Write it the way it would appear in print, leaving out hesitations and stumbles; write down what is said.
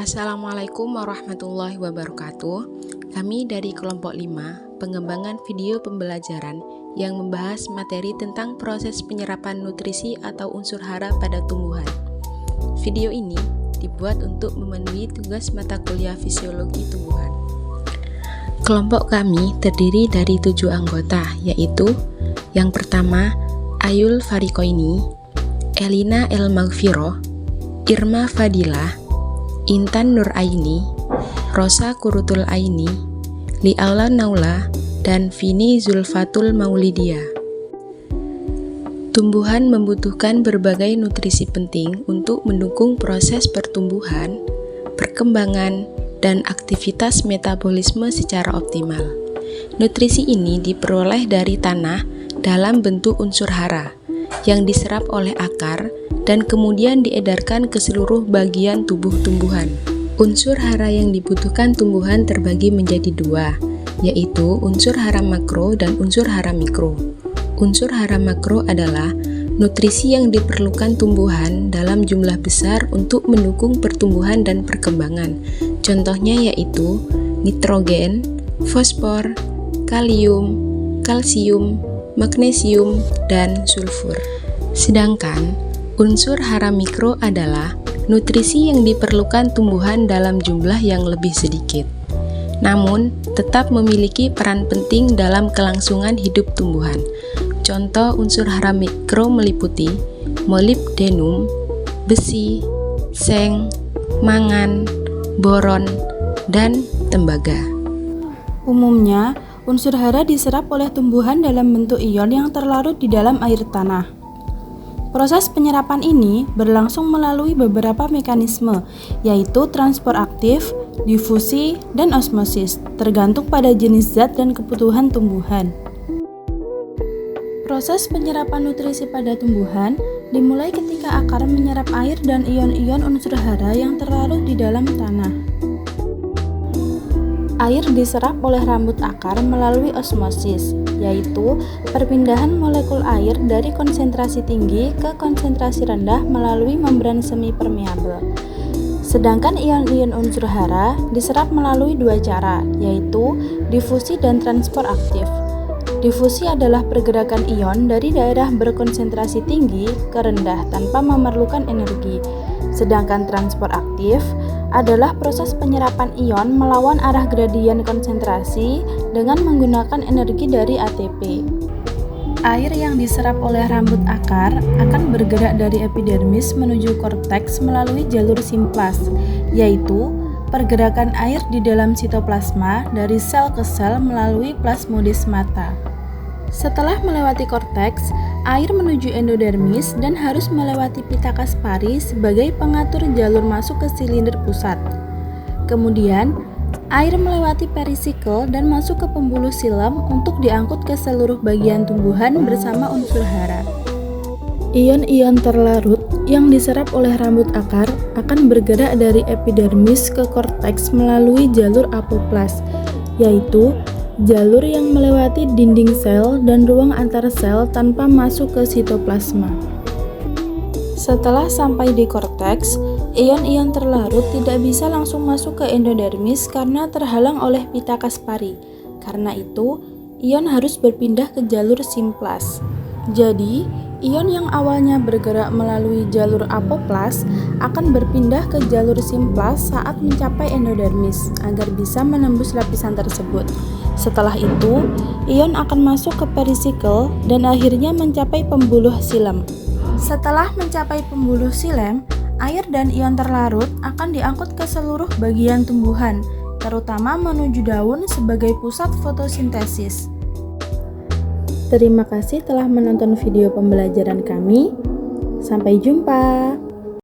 Assalamualaikum warahmatullahi wabarakatuh. Kami dari kelompok 5, pengembangan video pembelajaran yang membahas materi tentang proses penyerapan nutrisi atau unsur hara pada tumbuhan. Video ini dibuat untuk memenuhi tugas mata kuliah fisiologi tumbuhan. Kelompok kami terdiri dari 7 anggota, yaitu yang pertama Ayul Farikoini, Elina El Maghfiroh, Irma Fadilah, Intan Nur Aini, Rosa Kurutul Aini, Li'aula Naula, dan Vini Zulfatul Maulidia. Tumbuhan membutuhkan berbagai nutrisi penting untuk mendukung proses pertumbuhan, perkembangan, dan aktivitas metabolisme secara optimal. Nutrisi ini diperoleh dari tanah dalam bentuk unsur hara yang diserap oleh akar dan kemudian diedarkan ke seluruh bagian tubuh tumbuhan. Unsur hara yang dibutuhkan tumbuhan terbagi menjadi 2, yaitu unsur hara makro dan unsur hara mikro. Unsur hara makro adalah nutrisi yang diperlukan tumbuhan dalam jumlah besar untuk mendukung pertumbuhan dan perkembangan. Contohnya yaitu nitrogen, fosfor, kalium, kalsium, magnesium, dan sulfur. Sedangkan unsur hara mikro adalah nutrisi yang diperlukan tumbuhan dalam jumlah yang lebih sedikit, namun tetap memiliki peran penting dalam kelangsungan hidup tumbuhan. Contoh unsur hara mikro meliputi molibdenum, besi, seng, mangan, boron, dan tembaga. Umumnya, unsur hara diserap oleh tumbuhan dalam bentuk ion yang terlarut di dalam air tanah. Proses penyerapan ini berlangsung melalui beberapa mekanisme, yaitu transport aktif, difusi, dan osmosis, tergantung pada jenis zat dan kebutuhan tumbuhan. Proses penyerapan nutrisi pada tumbuhan dimulai ketika akar menyerap air dan ion-ion unsur hara yang terlarut di dalam tanah. Air diserap oleh rambut akar melalui osmosis, yaitu perpindahan molekul air dari konsentrasi tinggi ke konsentrasi rendah melalui membran semi permeabel. Sedangkan ion-ion unsur hara diserap melalui 2 cara, yaitu difusi dan transport aktif. Difusi adalah pergerakan ion dari daerah berkonsentrasi tinggi ke rendah tanpa memerlukan energi. Sedangkan transport aktif adalah proses penyerapan ion melawan arah gradien konsentrasi dengan menggunakan energi dari ATP. Air yang diserap oleh rambut akar akan bergerak dari epidermis menuju korteks melalui jalur simplas, yaitu pergerakan air di dalam sitoplasma dari sel ke sel melalui plasmodesmata. Setelah melewati korteks, air menuju endodermis dan harus melewati pita Kaspari sebagai pengatur jalur masuk ke silinder pusat. Kemudian, air melewati perisikel dan masuk ke pembuluh silem untuk diangkut ke seluruh bagian tumbuhan bersama unsur hara. Ion-ion terlarut yang diserap oleh rambut akar akan bergerak dari epidermis ke korteks melalui jalur apoplas, yaitu jalur yang melewati dinding sel dan ruang antar sel tanpa masuk ke sitoplasma. Setelah sampai di korteks, ion-ion terlarut tidak bisa langsung masuk ke endodermis karena terhalang oleh pita Kaspari. Karena itu, ion harus berpindah ke jalur simplas. Jadi, ion yang awalnya bergerak melalui jalur apoplas akan berpindah ke jalur simplas saat mencapai endodermis agar bisa menembus lapisan tersebut. Setelah itu, ion akan masuk ke perisikel dan akhirnya mencapai pembuluh silem. Setelah mencapai pembuluh silem, air dan ion terlarut akan diangkut ke seluruh bagian tumbuhan, terutama menuju daun sebagai pusat fotosintesis. Terima kasih telah menonton video pembelajaran kami. Sampai jumpa.